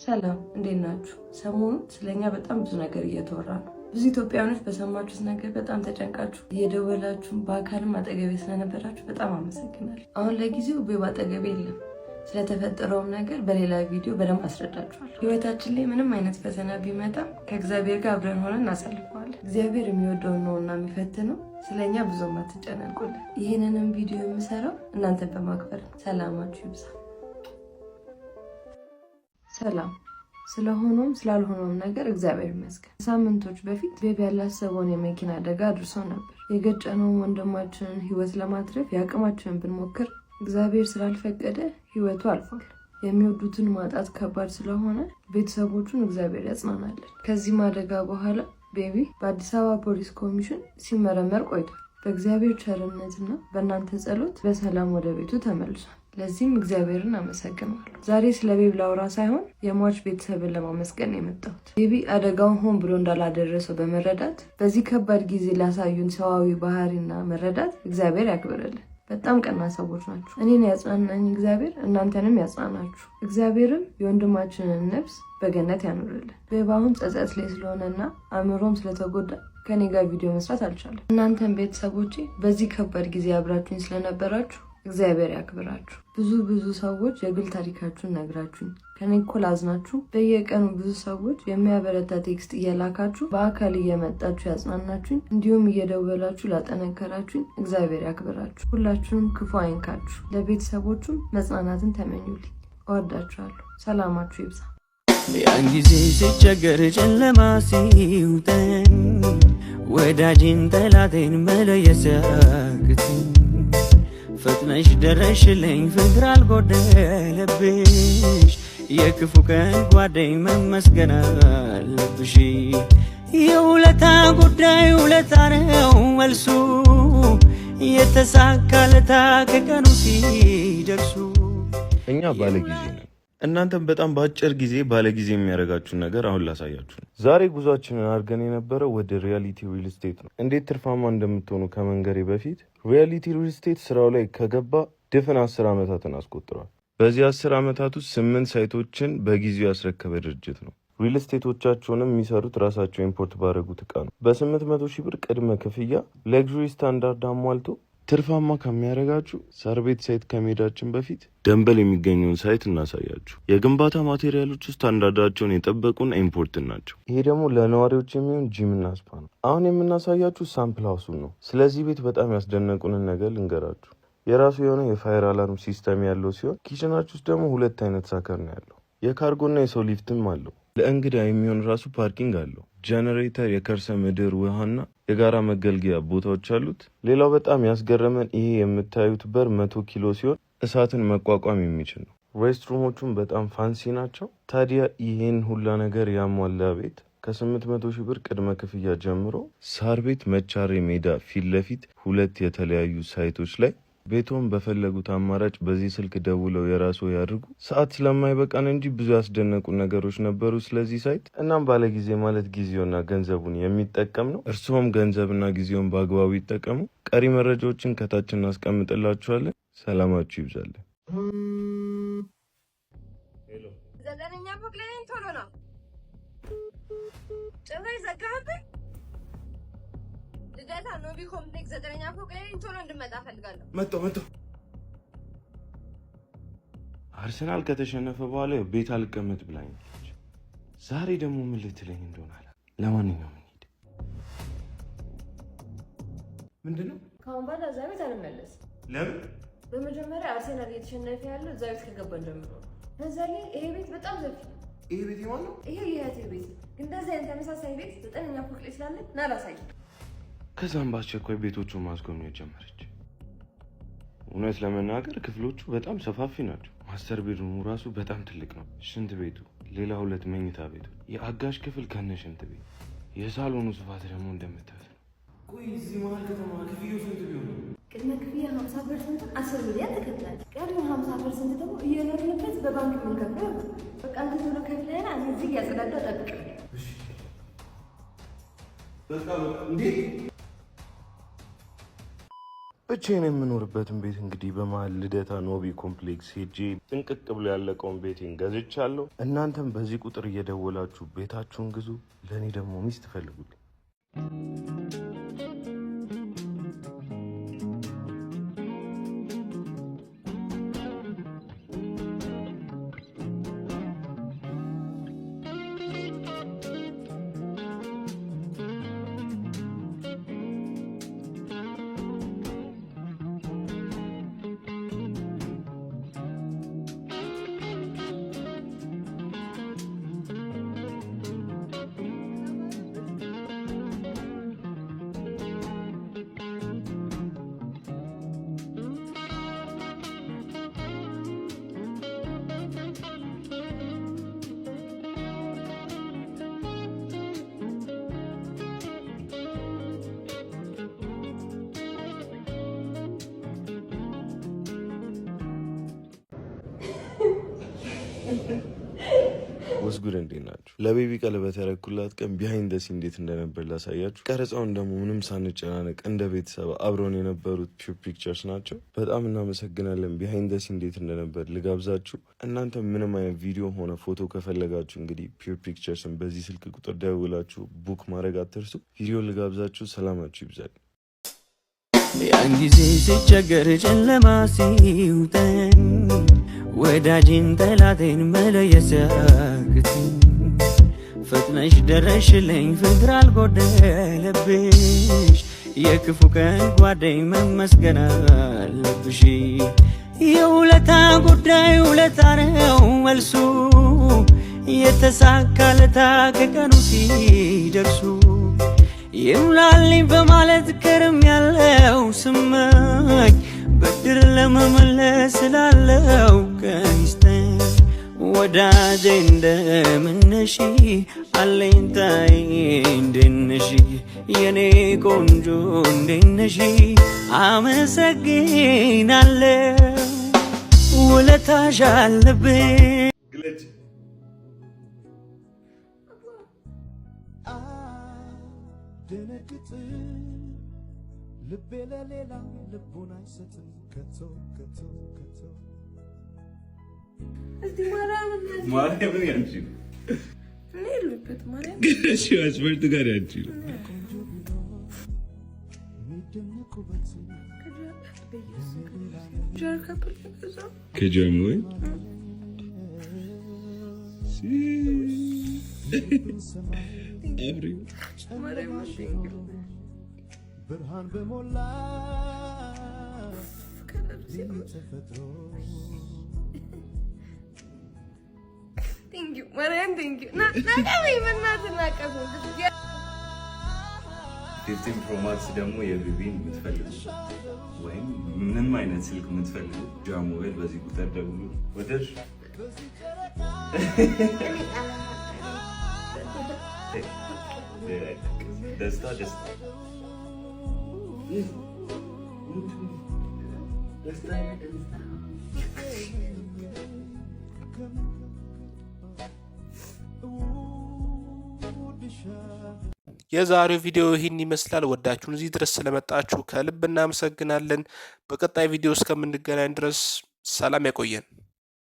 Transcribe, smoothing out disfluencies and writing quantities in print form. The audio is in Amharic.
ሰላም እንዴት ናችሁ? ሰሞኑን ስለኛ በጣም ብዙ ነገር እየተወራ ነው። ብዙ ኢትዮጵያውያኖች በሰማችሁት ነገር በጣም ተጨንቃችሁ እየደወላችሁ በአካልም አጠገቤ ስለነበራችሁ በጣም አመሰግናለሁ። አሁን ለጊዜው ቤባ አጠገቤ የለም። ስለተፈጠረውም ነገር በሌላ ቪዲዮ በደንብ አስረዳችኋለሁ። ህይወታችን ላይ ምንም አይነት ፈተና ቢመጣም ከእግዚአብሔር ጋር አብረን ሆነን እናሳልፈዋለን። እግዚአብሔር የሚወደውን ነውና የሚፈትነው። ስለኛ ብዙም አትጨነቁልን። ይህንንም ቪዲዮ የምሰራው እናንተን በማክበር ነው። ሰላማችሁ ይብዛ። ሰላም ስለሆነውም ስላልሆነውም ነገር እግዚአብሔር ይመስገን። ሳምንቶች በፊት ቤቢ ያላሰበውን የመኪና አደጋ አድርሶ ነበር። የገጨነውን ወንድማችንን ህይወት ለማትረፍ የአቅማችንን ብንሞክር እግዚአብሔር ስላልፈቀደ ህይወቱ አልፏል። የሚወዱትን ማጣት ከባድ ስለሆነ ቤተሰቦቹን እግዚአብሔር ያጽናናለን። ከዚህም አደጋ በኋላ ቤቢ በአዲስ አበባ ፖሊስ ኮሚሽን ሲመረመር ቆይቷል። በእግዚአብሔር ቸርነትና በእናንተ ጸሎት በሰላም ወደ ቤቱ ተመልሷል። ለዚህም እግዚአብሔርን አመሰግናለሁ። ዛሬ ስለ ቤቢ ላውራ ሳይሆን የሟች ቤተሰብን ለማመስገን የመጣሁት። ቤቢ አደጋውን ሆን ብሎ እንዳላደረሰው በመረዳት በዚህ ከባድ ጊዜ ላሳዩን ሰዋዊ ባህሪና መረዳት እግዚአብሔር ያክብርልን። በጣም ቀና ሰዎች ናችሁ። እኔን ያጽናናኝ እግዚአብሔር እናንተንም ያጽናናችሁ። እግዚአብሔርም የወንድማችንን ነፍስ በገነት ያኑርልን። ቤባውን ጸጸት ላይ ስለሆነና አእምሮም ስለተጎዳ ከኔ ጋር ቪዲዮ መስራት አልቻለም። እናንተን ቤተሰቦቼ በዚህ ከባድ ጊዜ አብራችሁኝ ስለነበራችሁ እግዚአብሔር ያክብራችሁ። ብዙ ሰዎች የግል ታሪካችሁን ነግራችሁኝ ከኔ እኮ ላዝናችሁ በየቀኑ ብዙ ሰዎች የሚያበረታ ቴክስት እየላካችሁ በአካል እየመጣችሁ ያጽናናችሁኝ እንዲሁም እየደወላችሁ ላጠነከራችሁኝ እግዚአብሔር ያክብራችሁ። ሁላችሁንም ክፉ አይንካችሁ። ለቤተሰቦቹም መጽናናትን ተመኙልኝ። እወዳችኋለሁ። ሰላማችሁ ይብዛ። ያን ጊዜ ሲቸገር ጨለማ ሲውጠን ወዳጅን ጠላቴን መለየት ሲያቅተኝ ፈጥነሽ ደረሽልኝ ፍቅር አልጎደለብሽ የክፉ ቀን ጓደኝ መመስገን አለብሽ። የውለታ ጉዳይ ውለታ ነው መልሱ የተሳካለታ ከቀኑ ሲደርሱ። እኛ ባለጊዜ ነን። እናንተም በጣም በአጭር ጊዜ ባለጊዜ የሚያደርጋችሁን ነገር አሁን ላሳያችሁ ነው። ዛሬ ጉዟችንን አድርገን የነበረው ወደ ሪያሊቲ ሪል ስቴት ነው። እንዴት ትርፋማ እንደምትሆኑ ከመንገሬ በፊት ሪያሊቲ ሪል ስቴት ስራው ላይ ከገባ ድፍን 10 ዓመታትን አስቆጥሯል። በዚህ 10 ዓመታት ውስጥ 8 ሳይቶችን በጊዜው ያስረከበ ድርጅት ነው። ሪል ስቴቶቻቸውንም የሚሰሩት ራሳቸው ኢምፖርት ባደረጉት እቃ ነው። በ800 ሺህ ብር ቅድመ ክፍያ ሌግዥሪ ስታንዳርድ አሟልቶ ትርፋማ ከሚያደርጋችሁ ሳር ቤት ሳይት ከመሄዳችን በፊት ደንበል የሚገኘውን ሳይት እናሳያችሁ። የግንባታ ማቴሪያሎች ውስጥ ስታንዳርዳቸውን የጠበቁና ኢምፖርት ናቸው። ይሄ ደግሞ ለነዋሪዎች የሚሆን ጂምና ስፓ ነው። አሁን የምናሳያችሁ ሳምፕል ሀውሱን ነው። ስለዚህ ቤት በጣም ያስደነቁንን ነገር ልንገራችሁ። የራሱ የሆነ የፋየር አላርም ሲስተም ያለው ሲሆን ኪችናችሁ ውስጥ ደግሞ 2 አይነት ሳከር ነው ያለው። የካርጎና የሰው ሊፍትም አለው። ለእንግዳ የሚሆን ራሱ ፓርኪንግ አለው። ጀነሬተር፣ የከርሰ ምድር ውሃና የጋራ መገልገያ ቦታዎች አሉት። ሌላው በጣም ያስገረመን ይሄ የምታዩት በር 100 ኪሎ ሲሆን እሳትን መቋቋም የሚችል ነው። ሬስትሩሞቹም በጣም ፋንሲ ናቸው። ታዲያ ይሄን ሁላ ነገር ያሟላ ቤት ከ800 ሺህ ብር ቅድመ ክፍያ ጀምሮ ሳር ቤት መቻሬ ሜዳ ፊት ለፊት 2 የተለያዩ ሳይቶች ላይ ቤቶን በፈለጉት አማራጭ በዚህ ስልክ ደውለው የራሱ ያድርጉ። ሰዓት ስለማይበቃን እንጂ ብዙ ያስደነቁ ነገሮች ነበሩ ስለዚህ ሳይት። እናም ባለጊዜ ማለት ጊዜውና ገንዘቡን የሚጠቀም ነው። እርስዎም ገንዘብና ጊዜውን በአግባቡ ይጠቀሙ። ቀሪ መረጃዎችን ከታች እናስቀምጥላችኋለን። ሰላማችሁ ይብዛለን። ዘጠነኛ ፎቅ ላይ ቶሎ ነው ጭራሽ ዘጋህብኝ። ልደታ ኖቪ ኮምፕሌክስ 9ኛ ፎቅ ላይ ቶሎ እንድመጣ ፈልጋለሁ። መጣሁ። አርሰናል ከተሸነፈ በኋላ ቤት አልቀመጥ ብላኛለች። ዛሬ ደግሞ ምን ልትለኝ እንደሆነ አላ። ለማንኛውም እንሂድ። ምንድነው? ከአሁን በኋላ እዛ ቤት አልመለስም። ለምን? በመጀመሪያ አርሰናል እየተሸነፈ ያለው እዛ ቤት ከገባን ጀምሮ ነው። በዛ ላይ ይሄ ቤት በጣም ሰፊ ነው። ይሄ ቤት የማን ነው? ይሄ የእህቴ ቤት። እንደዚህ አይነት ተመሳሳይ ቤት 9ኛ ፎቅ ላይ ስላለ ና ላሳይህ። ከዛም በአስቸኳይ ቤቶቹን ማስጎብኘት ጀመረች። እውነት ለመናገር ክፍሎቹ በጣም ሰፋፊ ናቸው። ማስተር ቤድሩሙ ራሱ በጣም ትልቅ ነው። ሽንት ቤቱ፣ ሌላ 2 መኝታ ቤቶች፣ የአጋሽ ክፍል ከነ ሽንት ቤት፣ የሳሎኑ ስፋት ደግሞ እንደምታዩት ነው። ቆይ እዚህ መሀል ከተማ ክፍያው ስንት ቢሆን ነው? ቅድመ ክፍያ 50% 10 ሚሊዮን ተከፍሏል። ቀሪውን 50% ደግሞ እየኖርንበት በባንክ የምንከፍለው ነው። በቃ አንተ ቶሎ ከፍለህና እዚህ እያጸዳዳሁ እጠብቅሃለሁ። እሺ በቃ እንዴ ብቻዬን የምኖርበትን ቤት እንግዲህ በመሀል ልደታ ኖቢ ኮምፕሌክስ ሄጄ ጥንቅቅ ብሎ ያለቀውን ቤቴን ገዝቻለሁ። እናንተም በዚህ ቁጥር እየደወላችሁ ቤታችሁን ግዙ። ለእኔ ደግሞ ሚስት ፈልጉልኝ። ወስጉድ እንዴት ናችሁ? ለቤቢ ቀለበት ያረኩላት ቀን ቢሃይንድ ደሲ እንዴት እንደነበር ላሳያችሁ። ቀረጻውን ደግሞ ምንም ሳንጨናነቅ እንደ ቤተሰብ አብረውን የነበሩት ፒውር ፒክቸርስ ናቸው። በጣም እናመሰግናለን። ቢሃይንድ ደሲ እንዴት እንደነበር ልጋብዛችሁ። እናንተ ምንም አይነት ቪዲዮ ሆነ ፎቶ ከፈለጋችሁ እንግዲህ ፒውር ፒክቸርስን በዚህ ስልክ ቁጥር ደውላችሁ ቡክ ማድረግ አትርሱ። ቪዲዮ ልጋብዛችሁ። ሰላማችሁ ይብዛል። ያን ጊዜ ሲቸገር ጨለማ ሲውጠን ወዳጅን ጠላቴን መለየት ሲያቅተኝ ፈጥነሽ ደረሽልኝ ፍቅር አልጎደለብሽ የክፉ ቀን ጓደኝ መመስገን አለብሽ። የውለታ ጉዳይ ውለታ ነው መልሱ የተሳካለታ ከቀኑ ሲደርሱ ይሙላልኝ በማለት ከርም ያለው ስመኝ ብድር ለመመለስ ስላለው ቀንስተን ወዳጄ እንደምነሽ አለኝታዬ እንደነሽ የኔ ቆንጆ እንደነሽ አመሰግናለሁ ውለታሽ አለብኝ። ደነግጥ ልቤ ለሌላ ልቡን አይሰጥም ከቶ ከቶ ከቶ እስቲ ማርያምን ያንቺ ነው ለሉበት ማርያም እሺ አስፈርት ጋር ያንቺ ነው ሚደነቁበት ከጀም ወይ አብሪ ብርሃን በሞላ ተፈጥሮ ቴንክ ዩ ማርያም ቴንክ ዩ ናቀበ ይመናትና ቀበ 15 ፕሮ ማክስ ደግሞ የቢቢን የምትፈልጉ ወይም ምንም አይነት ስልክ የምትፈልጉ ጃሞዌል በዚህ ቁጥር ደውሉ። ወደሽ ደስታ ደስታ የዛሬው ቪዲዮ ይህን ይመስላል። ወዳችሁን እዚህ ድረስ ስለመጣችሁ ከልብ እናመሰግናለን። በቀጣይ ቪዲዮ እስከምንገናኝ ድረስ ሰላም ያቆየን።